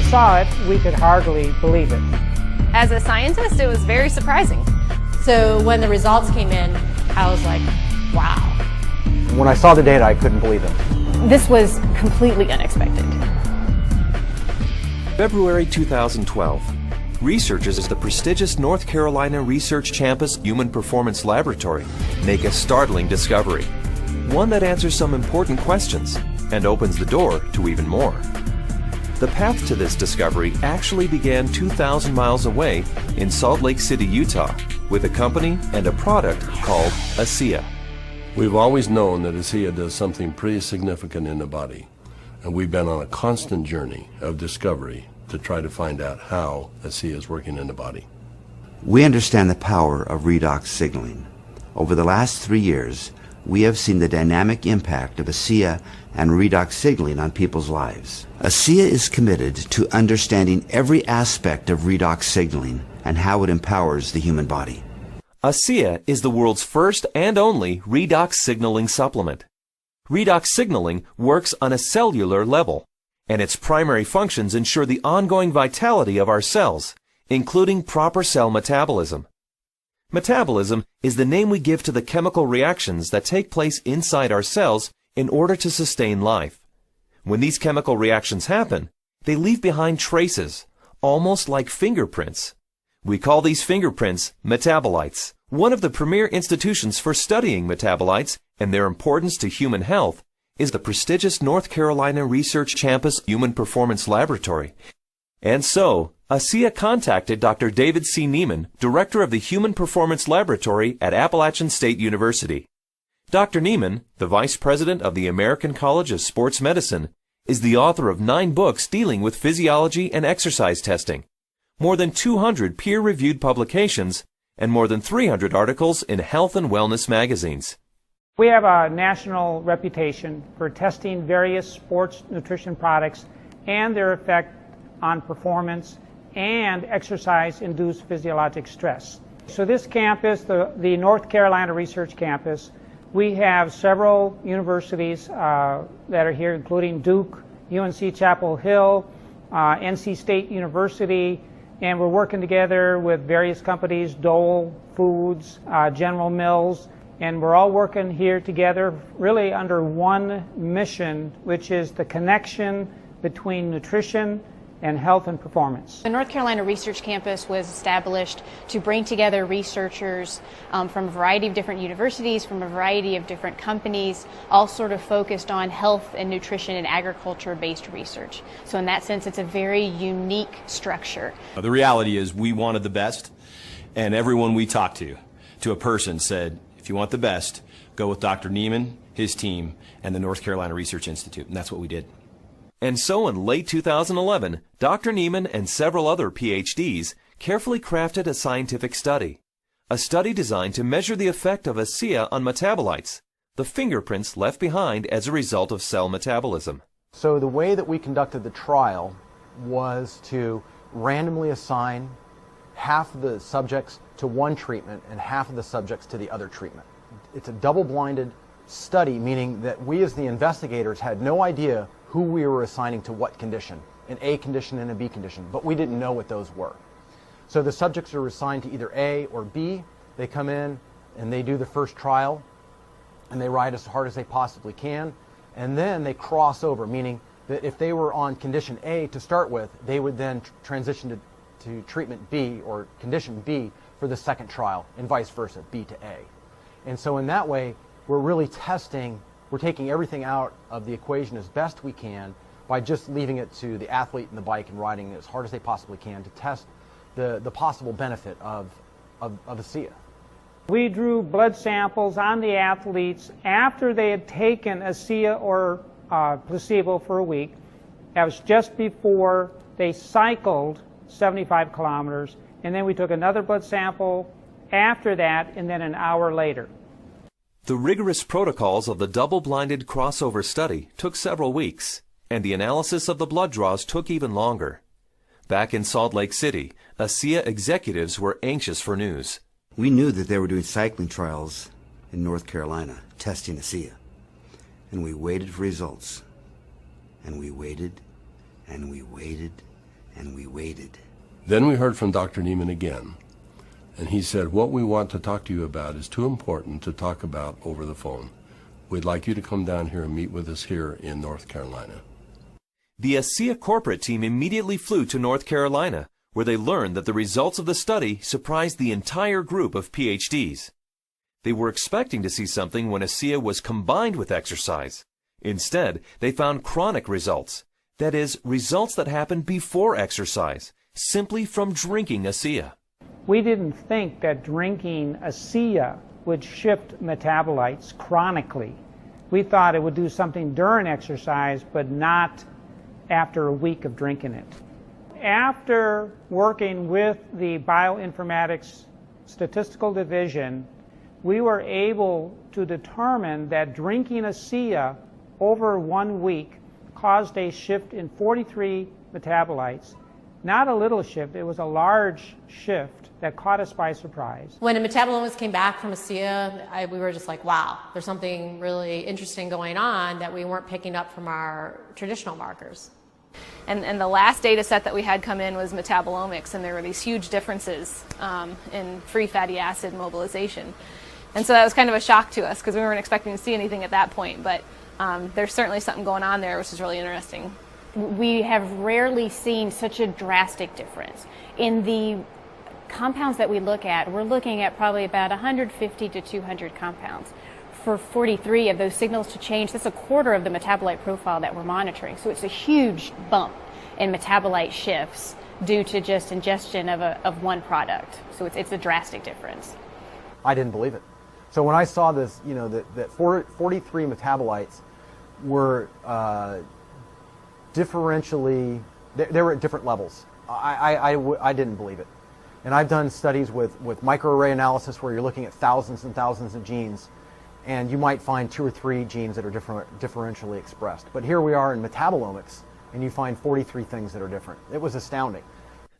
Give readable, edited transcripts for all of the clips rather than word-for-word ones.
saw it, we could hardly believe it. As a scientist, it was very surprising. So when the results came in, I was like, wow. When I saw the data, I couldn't believe it. This was completely unexpected. February 2012. Researchers at the prestigious North Carolina Research Campus Human Performance Laboratory make a startling discovery. One that answers some important questions and opens the door to even more. The path to this discovery actually began 2,000 miles away in Salt Lake City, Utah, with a company and a product called ASEA. We've always known that ASEA does something pretty significant in the body, and we've been on a constant journey of discovery to try to find out how ASEA is working in the body. We understand the power of redox signaling. Over the last 3 years, we have seen the dynamic impact of ASEA and redox signaling on people's lives. ASEA is committed to understanding every aspect of redox signaling and how it empowers the human body. ASEA is the world's first and only redox signaling supplement. Redox signaling works on a cellular level, and its primary functions ensure the ongoing vitality of our cells, including proper cell metabolism. Metabolism is the name we give to the chemical reactions that take place inside our cells in order to sustain life. When these chemical reactions happen, they leave behind traces, almost like fingerprints. We call these fingerprints metabolites. One of the premier institutions for studying metabolites and their importance to human health is the prestigious North Carolina Research Campus Human Performance Laboratory. And so, ASEA contacted Dr. David C. Neiman, director of the Human Performance Laboratory at Appalachian State University. Dr. Neiman, the vice president of the American College of Sports Medicine, is the author of 9 books dealing with physiology and exercise testing, more than 200 peer-reviewed publications, and more than 300 articles in health and wellness magazines. We have a national reputation for testing various sports nutrition products and their effect on performance and exercise-induced physiologic stress. So this campus, the North Carolina Research Campus, we have several universities that are here, including Duke, UNC Chapel Hill, NC State University, and we're working together with various companies, Dole Foods, General Mills, and we're all working here together really under one mission, which is the connection between nutrition and health and performance. The North Carolina Research Campus was established to bring together researchers from a variety of different universities, from a variety of different companies, all sort of focused on health and nutrition and agriculture-based research. So in that sense, it's a very unique structure. The reality is we wanted the best, and everyone we talked to a person said, if you want the best, go with Dr. Neiman, his team, and the North Carolina Research Institute, and that's what we did. And so in late 2011, Dr. Neiman and several other PhDs carefully crafted a scientific study. A study designed to measure the effect of ASEA on metabolites, the fingerprints left behind as a result of cell metabolism. So the way that we conducted the trial was to randomly assign half of the subjects to one treatment and half of the subjects to the other treatment. It's a double-blinded study, meaning that we as the investigators had no idea who we were assigning to what condition, an A condition and a B condition, but we didn't know what those were. So the subjects are assigned to either A or B. They come in and they do the first trial and they ride as hard as they possibly can, and then they cross over, meaning that if they were on condition A to start with, they would then transition to treatment B or condition B for the second trial, and vice versa, B to A. And so in that way, we're really testing, we're taking everything out of the equation as best we can by just leaving it to the athlete and the bike and riding as hard as they possibly can to test the possible benefit of ASEA. We drew blood samples on the athletes after they had taken ASEA or placebo for a week. That was just before they cycled 75 kilometers, and then we took another blood sample after that, and then an hour later. The rigorous protocols of the double-blinded crossover study took several weeks, and the analysis of the blood draws took even longer. Back in Salt Lake City, ASEA executives were anxious for news. We knew that they were doing cycling trials in North Carolina, testing ASEA. And we waited for results. And we waited, and we waited, and we waited. Then we heard from Dr. Neiman again, and he said, what we want to talk to you about is too important to talk about over the phone. We'd like you to come down here and meet with us here in North Carolina. The ASEA corporate team immediately flew to North Carolina, where they learned that the results of the study surprised the entire group of PhDs. They were expecting to see something when ASEA was combined with exercise. Instead, they found chronic results. That is, results that happen before exercise, simply from drinking ASEA. We didn't think that drinking ASEA would shift metabolites chronically. We thought it would do something during exercise, but not after a week of drinking it. After working with the bioinformatics statistical division, we were able to determine that drinking ASEA over 1 week caused a shift in 43 metabolites. Not a little shift, it was a large shift that caught us by surprise. When the metabolomics came back from ASEA, we were just like, wow, there's something really interesting going on that we weren't picking up from our traditional markers. And the last data set that we had come in was metabolomics, and there were these huge differences in free fatty acid mobilization. And so that was kind of a shock to us because we weren't expecting to see anything at that point, but there's certainly something going on there which is really interesting. We have rarely seen such a drastic difference. In the compounds that we look at, we're looking at probably about 150 to 200 compounds. For 43 of those signals to change, that's a quarter of the metabolite profile that we're monitoring. So it's a huge bump in metabolite shifts due to just ingestion of one product. So it's a drastic difference. I didn't believe it. So when I saw this, you know, that 43 metabolites were differentially, they were at different levels. I didn't believe it. And I've done studies with microarray analysis where you're looking at thousands and thousands of genes, and you might find 2 or 3 genes that are differentially expressed. But here we are in metabolomics, and you find 43 things that are different. It was astounding.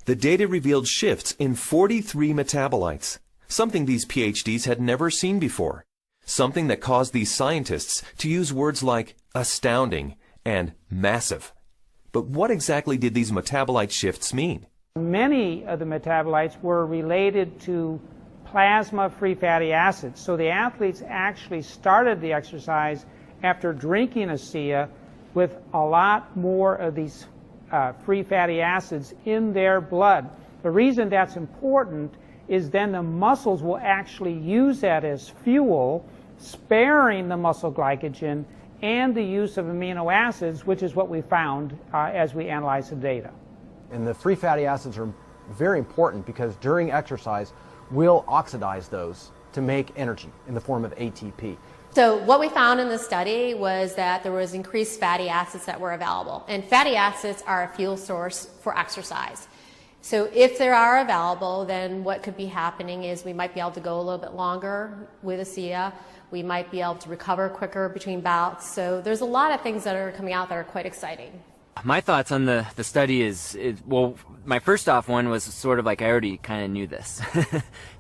The data revealed shifts in 43 metabolites, something these PhDs had never seen before, something that caused these scientists to use words like astounding and massive. But what exactly did these metabolite shifts mean? Many of the metabolites were related to plasma-free fatty acids. So the athletes actually started the exercise after drinking ASEA with a lot more of these free fatty acids in their blood. The reason that's important is then the muscles will actually use that as fuel, sparing the muscle glycogen and the use of amino acids, which is what we found as we analyzed the data. And the free fatty acids are very important because during exercise, we'll oxidize those to make energy in the form of ATP. So what we found in the study was that there was increased fatty acids that were available. And fatty acids are a fuel source for exercise. So if they are available, then what could be happening is we might be able to go a little bit longer with ASEA. We might be able to recover quicker between bouts. So there's a lot of things that are coming out that are quite exciting. My thoughts on the study is, well, my first off one was sort of like I already kind of knew this,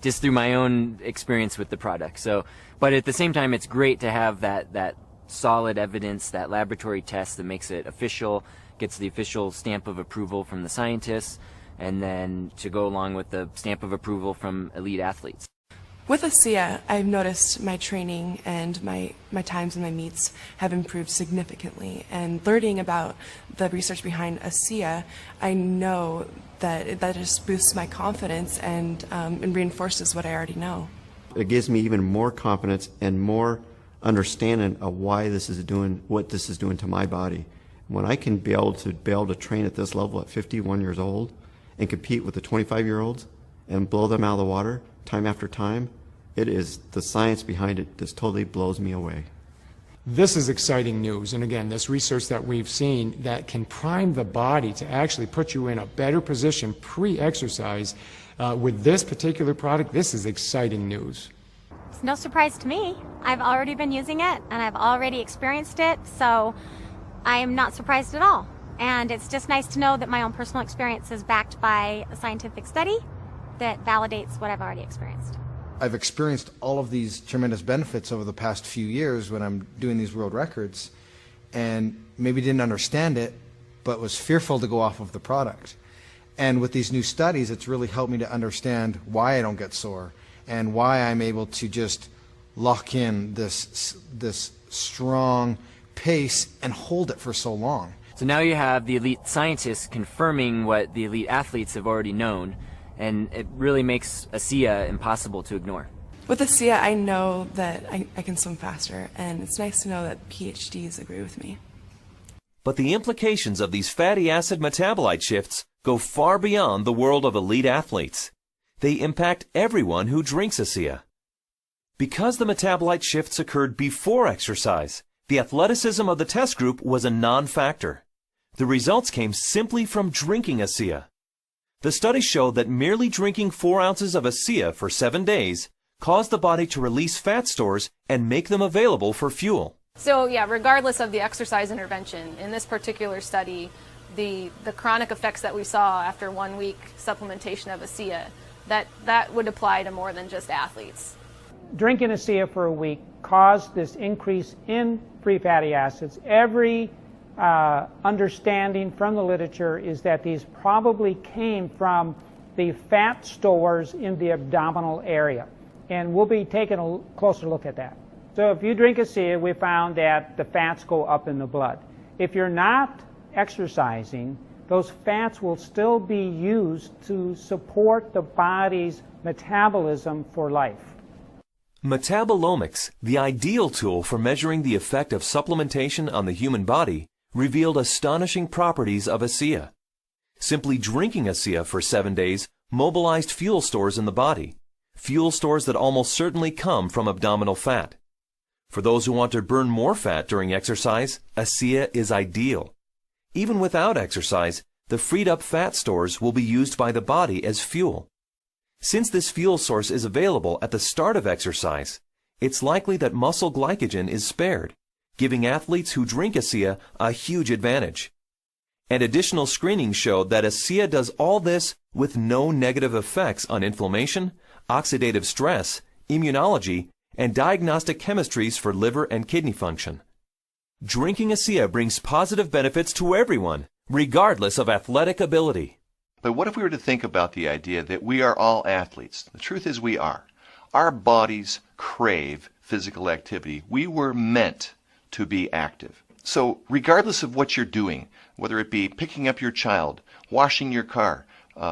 just through my own experience with the product. So, but at the same time, it's great to have that solid evidence, that laboratory test that makes it official, gets the official stamp of approval from the scientists, and then to go along with the stamp of approval from elite athletes. With ASEA, I've noticed my training and my times and my meets have improved significantly. And learning about the research behind ASEA, I know that that just boosts my confidence and reinforces what I already know. It gives me even more confidence and more understanding of why this is doing what this is doing to my body. When I can be able to train at this level at 51 years old and compete with the 25-year-olds and blow them out of the water time after time, it is the science behind it just totally blows me away. This is exciting news, and again, this research that we've seen that can prime the body to actually put you in a better position pre-exercise with this particular product. This is exciting news. It's no surprise to me. I've already been using it and I've already experienced it, so I am not surprised at all. And it's just nice to know that my own personal experience is backed by a scientific study that validates what I've already experienced. I've experienced all of these tremendous benefits over the past few years when I'm doing these world records, and maybe didn't understand it, but was fearful to go off of the product. And with these new studies, it's really helped me to understand why I don't get sore and why I'm able to just lock in this strong pace and hold it for so long. So now you have the elite scientists confirming what the elite athletes have already known, and it really makes ASEA impossible to ignore. With ASEA, I know that I can swim faster, and it's nice to know that PhDs agree with me. But the implications of these fatty acid metabolite shifts go far beyond the world of elite athletes. They impact everyone who drinks ASEA. Because the metabolite shifts occurred before exercise, the athleticism of the test group was a non-factor. The results came simply from drinking ASEA. The study showed that merely drinking 4 ounces of ASEA for 7 days caused the body to release fat stores and make them available for fuel. So yeah, regardless of the exercise intervention, in this particular study, the chronic effects that we saw after 1 week supplementation of ASEA, that would apply to more than just athletes. Drinking ASEA for a week caused this increase in free fatty acids. Every understanding from the literature is that these probably came from the fat stores in the abdominal area. And we'll be taking a closer look at that. So if you drink ASEA, we found that the fats go up in the blood. If you're not exercising, those fats will still be used to support the body's metabolism for life. Metabolomics, the ideal tool for measuring the effect of supplementation on the human body, revealed astonishing properties of ASEA. Simply drinking ASEA for 7 days mobilized fuel stores in the body, fuel stores that almost certainly come from abdominal fat. For those who want to burn more fat during exercise, ASEA is ideal. Even without exercise, the freed up fat stores will be used by the body as fuel. Since this fuel source is available at the start of exercise, it's likely that muscle glycogen is spared, giving athletes who drink ASEA a huge advantage. And additional screening showed that ASEA does all this with no negative effects on inflammation, oxidative stress, immunology, and diagnostic chemistries for liver and kidney function. Drinking ASEA brings positive benefits to everyone, regardless of athletic ability. But what if we were to think about the idea that we are all athletes? The truth is we are. Our bodies crave physical activity. We were meant to be active. So regardless of what you're doing, whether it be picking up your child, washing your car,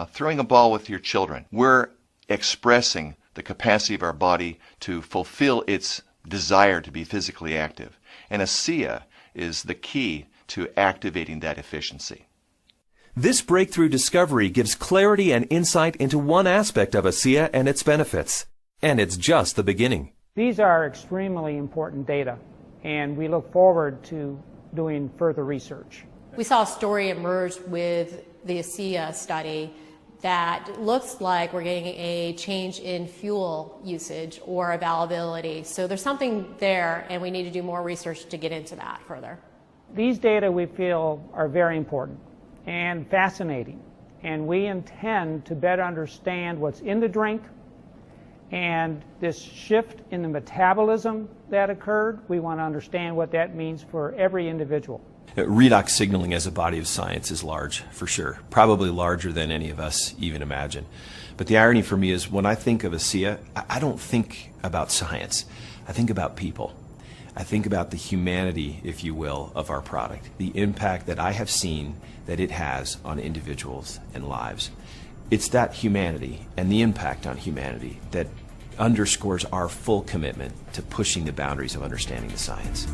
throwing a ball with your children, we're expressing the capacity of our body to fulfill its desire to be physically active. And ASEA is the key to activating that efficiency. This breakthrough discovery gives clarity and insight into one aspect of ASEA and its benefits. And it's just the beginning. These are extremely important data, and we look forward to doing further research. We saw a story emerge with the ASEA study that looks like we're getting a change in fuel usage or availability. So there's something there, and we need to do more research to get into that further. These data we feel are very important and fascinating, and we intend to better understand what's in the drink and this shift in the metabolism that occurred. We want to understand what that means for every individual. Redox signaling as a body of science is large, for sure. Probably larger than any of us even imagine. But the irony for me is when I think of ASEA, I don't think about science. I think about people. I think about the humanity, if you will, of our product, the impact that I have seen that it has on individuals and lives. It's that humanity and the impact on humanity that underscores our full commitment to pushing the boundaries of understanding the science.